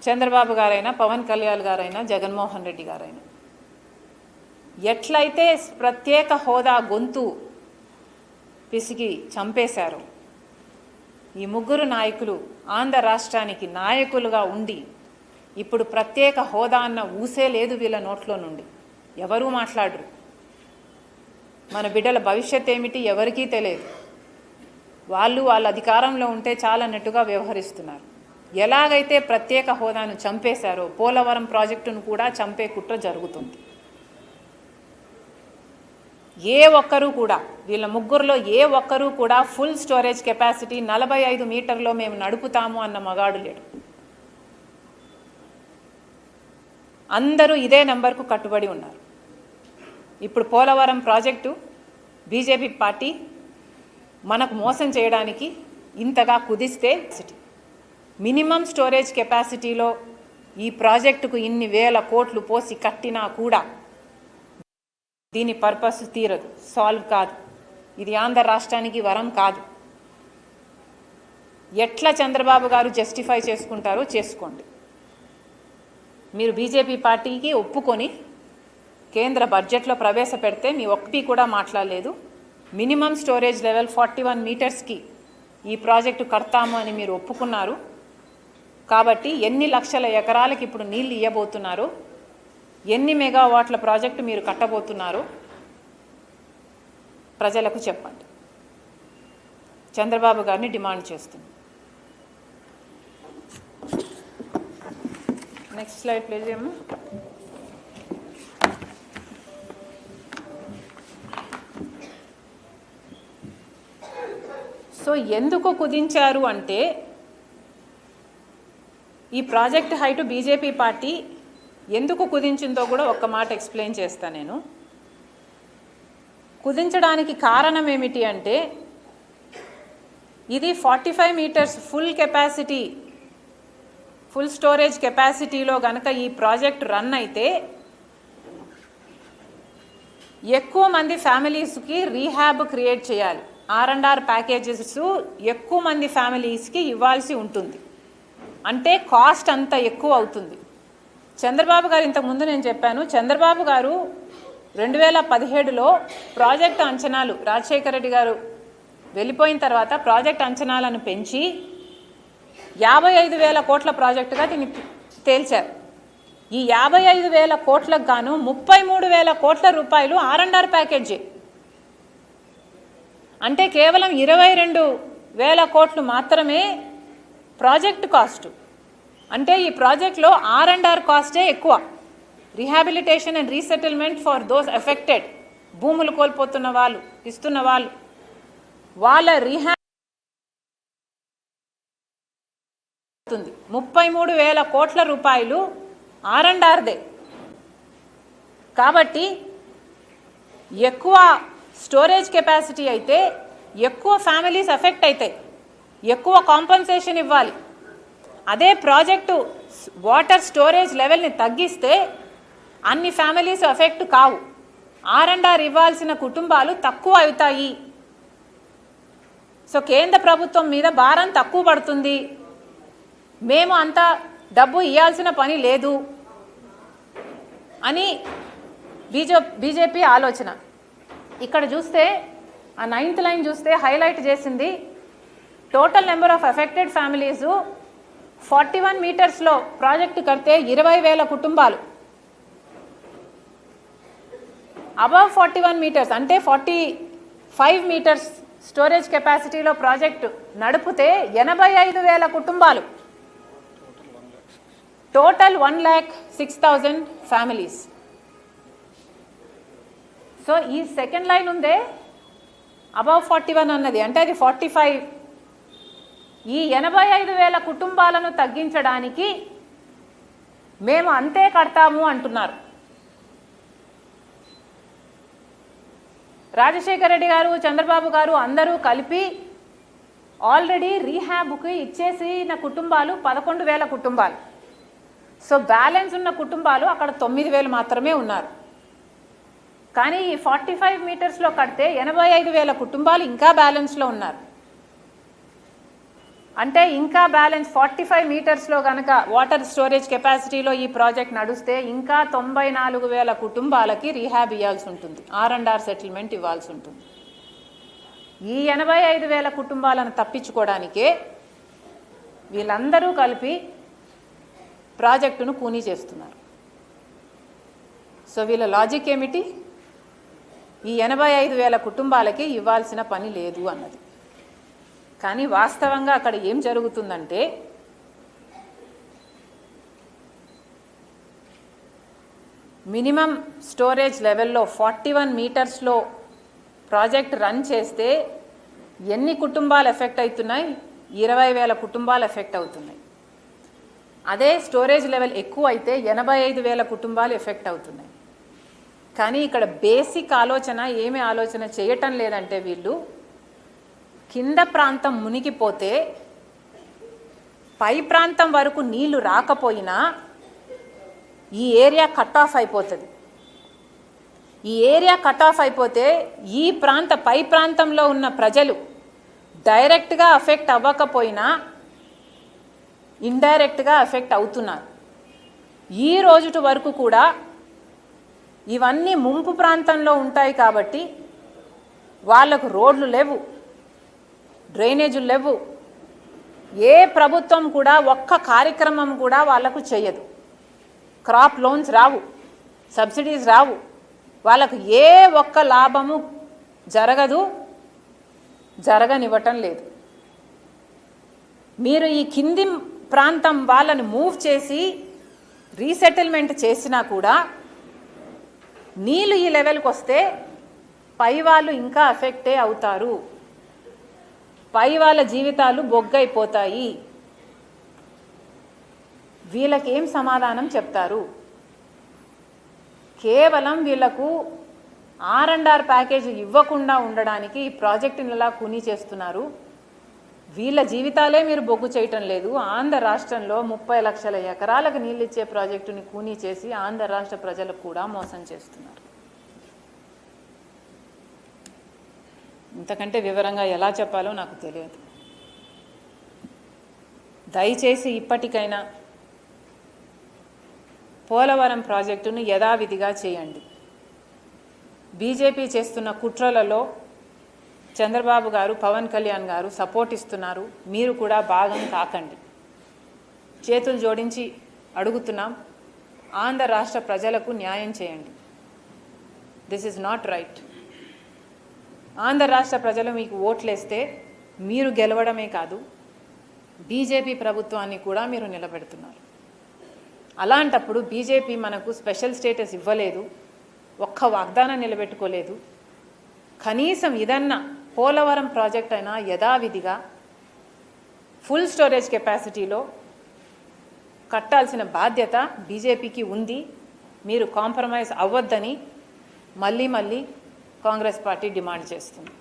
చంద్రబాబు గారైనా, పవన్ కళ్యాణ్ గారైనా, జగన్మోహన్ రెడ్డి గారైనా ఎట్లయితే ప్రత్యేక హోదా గొంతు పిసికి చంపేశారో, ఈ ముగ్గురు నాయకులు ఆంధ్ర రాష్ట్రానికి నాయకులుగా ఉండి ఇప్పుడు ప్రత్యేక హోదా అన్న ఊసే లేదు వీళ్ళ నోట్లో నుండి. ఎవరూ మాట్లాడరు. మన బిడ్డల భవిష్యత్ ఏమిటి ఎవరికీ తెలియదు. వాళ్ళ అధికారంలో ఉంటే చాలన్నట్టుగా వ్యవహరిస్తున్నారు. ఎలాగైతే ప్రత్యేక హోదాను చంపేశారో పోలవరం ప్రాజెక్టును కూడా చంపే కుట్ర జరుగుతుంది. ఏ ఒక్కరూ కూడా, వీళ్ళ ముగ్గురులో ఏ ఒక్కరూ కూడా ఫుల్ స్టోరేజ్ కెపాసిటీ 45 మీటర్లో మేము నడుపుతాము అన్న మగాడు లేడు. అందరూ ఇదే నెంబర్కు కట్టుబడి ఉన్నారు. ఇప్పుడు పోలవరం ప్రాజెక్టు బీజేపీ పార్టీ మనకు మోసం చేయడానికి ఇంతగా కుదిస్తే మినిమం స్టోరేజ్ కెపాసిటీలో ఈ ప్రాజెక్టుకు ఇన్ని వేల కోట్లు పోసి కట్టినా కూడా దీని పర్పస్ తీరదు, సాల్వ్ కాదు. ఇది ఆంధ్ర రాష్ట్రానికి వరం కాదు. ఎట్లా చంద్రబాబు గారు జస్టిఫై చేసుకుంటారో చేసుకోండి. మీరు బీజేపీ పార్టీకి ఒప్పుకొని కేంద్ర బడ్జెట్లో ప్రవేశపెడితే మీ ఒక్కటి కూడా మాట్లాడలేదు. మినిమం స్టోరేజ్ లెవెల్ 41 మీటర్స్కి ఈ ప్రాజెక్టు కడతాము అని మీరు ఒప్పుకున్నారు. కాబట్టి ఎన్ని లక్షల ఎకరాలకు ఇప్పుడు నీళ్ళు ఇవ్వబోతున్నారు, ఎన్ని మెగావాట్ల ప్రాజెక్టు మీరు కట్టబోతున్నారు ప్రజలకు చెప్పండి. చంద్రబాబు గారిని డిమాండ్ చేస్తుంది. నెక్స్ట్ స్లైడ్ ప్లీజ్ అమ్మా. సో ఎందుకు కుదించారు అంటే, ఈ ప్రాజెక్ట్ హైటు బీజేపీ పార్టీ ఎందుకు కుదించిందో కూడా ఒక్క మాట ఎక్స్ప్లెయిన్ చేస్తాను నేను. కుదించడానికి కారణం ఏమిటి అంటే, ఇది 45 metres full capacity, full storage కెపాసిటీలో కనుక ఈ ప్రాజెక్ట్ రన్ అయితే ఎక్కువ మంది ఫ్యామిలీస్కి రీహాబ్ క్రియేట్ చేయాలి. R&R ప్యాకేజెస్ ఎక్కువ మంది ఫ్యామిలీస్కి ఇవ్వాల్సి ఉంటుంది. అంటే కాస్ట్ అంత ఎక్కువ అవుతుంది. చంద్రబాబు గారు ఇంతకుముందు నేను చెప్పాను, చంద్రబాబు గారు 2017లో ప్రాజెక్టు అంచనాలు, రాజశేఖర రెడ్డి గారు వెళ్ళిపోయిన తర్వాత ప్రాజెక్ట్ అంచనాలను పెంచి 55,000 కోట్ల ప్రాజెక్టుగా దీన్ని తేల్చారు. ఈ 55,000 కోట్లకు గాను 33,000 కోట్ల రూపాయలు R&R ప్యాకేజీ. అంటే కేవలం 22,000 కోట్లు మాత్రమే ప్రాజెక్టు కాస్ట్. అంటే ఈ ప్రాజెక్ట్లో R&R కాస్టే ఎక్కువ. Rehabilitation and resettlement for those affected, భూములు కోల్పోతున్న వాళ్ళు, ఇస్తున్న వాళ్ళు, వాళ్ళ రీహాబ్ 33,000 కోట్ల రూపాయలు R&Rదే. కాబట్టి ఎక్కువ స్టోరేజ్ కెపాసిటీ అయితే ఎక్కువ ఫ్యామిలీస్ ఎఫెక్ట్ అవుతాయి, ఎక్కువ కాంపన్సేషన్ ఇవ్వాలి. అదే ప్రాజెక్టు వాటర్ స్టోరేజ్ లెవెల్ని తగ్గిస్తే అన్ని ఫ్యామిలీస్ ఎఫెక్ట్ కావు. R&R ఇవ్వాల్సిన కుటుంబాలు తక్కువ అవుతాయి. సో కేంద్ర ప్రభుత్వం మీద భారం తక్కువ పడుతుంది. మేము అంత డబ్బు ఇవ్వాల్సిన పని లేదు అని బీజేపీ ఆలోచన. ఇక్కడ చూస్తే ఆ 9th లైన్ చూస్తే హైలైట్ చేసింది, total number of affected families 41 మీటర్స్లో ప్రాజెక్టు కడితే 20,000 కుటుంబాలు, అబవ్ 41 మీటర్స్ అంటే 45 మీటర్స్ స్టోరేజ్ కెపాసిటీలో ప్రాజెక్టు నడిపితే 85,000 కుటుంబాలు, టోటల్ 1,06,000 ఫ్యామిలీస్. సో ఈ సెకండ్ లైన్ ఉందే అబవ్ 41 అన్నది, అంటే అది 45. ఈ 85,000 కుటుంబాలను తగ్గించడానికి మేము అంతే కడతాము అంటున్నారు. రాజశేఖర రెడ్డి గారు, చంద్రబాబు గారు అందరూ కలిపి ఆల్రెడీ రీహాబ్కి ఇచ్చేసిన కుటుంబాలు 11,000 కుటుంబాలు. సో బ్యాలెన్స్ ఉన్న కుటుంబాలు అక్కడ 9,000 మాత్రమే ఉన్నారు. కానీ ఈ 45 మీటర్స్లో కడితే 85,000 కుటుంబాలు ఇంకా బ్యాలెన్స్లో ఉన్నారు. అంటే ఇంకా బ్యాలెన్స్ 45 మీటర్స్లో కనుక వాటర్ స్టోరేజ్ కెపాసిటీలో ఈ ప్రాజెక్ట్ నడుస్తే ఇంకా 94,000 కుటుంబాలకి రీహాబ్ ఇవ్వాల్సి ఉంటుంది, R&R సెటిల్మెంట్ ఇవ్వాల్సి ఉంటుంది. ఈ 85,000 కుటుంబాలను తప్పించుకోవడానికే వీళ్ళందరూ కలిపి ప్రాజెక్టును కూనీ చేస్తున్నారు. సో వీళ్ళ లాజిక్ ఏమిటి? ఈ 85,000 కుటుంబాలకి ఇవ్వాల్సిన పని లేదు అన్నది. కానీ వాస్తవంగా అక్కడ ఏం జరుగుతుందంటే మినిమం స్టోరేజ్ లెవెల్లో 41 మీటర్స్లో ప్రాజెక్ట్ రన్ చేస్తే ఎన్ని కుటుంబాలు ఎఫెక్ట్ అవుతున్నాయి? 20,000 కుటుంబాలు ఎఫెక్ట్ అవుతున్నాయి. అదే స్టోరేజ్ లెవెల్ ఎక్కువ అయితే 85,000 కుటుంబాలు ఎఫెక్ట్ అవుతున్నాయి. కానీ ఇక్కడ బేసిక్ ఆలోచన ఏమి ఆలోచన చేయటం లేదంటే వీళ్ళు కింద ప్రాంతం మునిగిపోతే పై ప్రాంతం వరకు నీళ్లు రాకపోయినా ఈ ఏరియా కట్ ఆఫ్ అయిపోతుంది. ఈ ఏరియా కట్ ఆఫ్ అయిపోతే ఈ పై ప్రాంతంలో ఉన్న ప్రజలు డైరెక్ట్గా అఫెక్ట్ అవ్వకపోయినా ఇండైరెక్ట్గా అఫెక్ట్ అవుతున్నారు. ఈ రోజుటి వరకు కూడా ఇవన్నీ ముంపు ప్రాంతంలో ఉంటాయి కాబట్టి వాళ్ళకు రోడ్లు లేవు, డ్రైనేజీలు లేవు. ఏ ప్రభుత్వం కూడా ఒక్క కార్యక్రమం కూడా వాళ్లకు చేయదు. క్రాప్ లోన్స్ రావు, సబ్సిడీస్ రావు, వాళ్ళకు ఏ ఒక్క లాభము జరగదు, జరగనివ్వటం లేదు. మీరు ఈ కింది ప్రాంతం వాళ్ళని మూవ్ చేసి రీసెటిల్మెంట్ చేసినా కూడా నీళ్ళు ఈ లెవెల్కి వస్తే పై వాళ్ళు ఇంకా అఫెక్టే అవుతారు, పై వాళ్ళ జీవితాలు బొగ్గైపోతాయి. వీళ్ళకి ఏం సమాధానం చెప్తారు? కేవలం వీళ్లకు R&R ప్యాకేజ్ ఇవ్వకుండా ఉండడానికి ఈ ప్రాజెక్టుని ఇలా కూనీ చేస్తున్నారు. వీళ్ళ జీవితాలే మీరు బొగ్గు చేయటం లేదు. ఆంధ్ర రాష్ట్రంలో 30 లక్షల ఎకరాలకు నీళ్ళు ఇచ్చే ప్రాజెక్టుని కూనీ చేసి ఆంధ్ర రాష్ట్ర ప్రజలకు కూడా మోసం చేస్తున్నారు. ఇంతకంటే వివరంగా ఎలా చెప్పాలో నాకు తెలియదు. దయచేసి ఇప్పటికైనా పోలవరం ప్రాజెక్టును యథావిధిగా చేయండి. బీజేపీ చేస్తున్న కుట్రలలో చంద్రబాబు గారు, పవన్ కళ్యాణ్ గారు సపోర్ట్ ఇస్తున్నారు. మీరు కూడా భాగం కాకండి. చేతులు జోడించి అడుగుతున్నాం, ఆంధ్ర రాష్ట్ర ప్రజలకు న్యాయం చేయండి. This is not right. Andhra రాష్ట్ర ప్రజలు మీకు ఓట్లేస్తే మీరు గెలవడమే కాదు, బీజేపీ ప్రభుత్వాన్ని కూడా మీరు నిలబెడుతున్నారు. అలాంటప్పుడు బీజేపీ మనకు స్పెషల్ స్టేటస్ ఇవ్వలేదు, ఒక్క వాగ్దానం నిలబెట్టుకోలేదు. కనీసం ఇదన్నా పోలవరం ప్రాజెక్ట్ అయినా యథావిధిగా ఫుల్ స్టోరేజ్ కెపాసిటీలో కట్టాల్సిన బాధ్యత బీజేపీకి ఉంది. మీరు కాంప్రమైజ్ అవ్వద్దని మళ్ళీ కాంగ్రెస్ పార్టీ డిమాండ్ చేస్తుంది.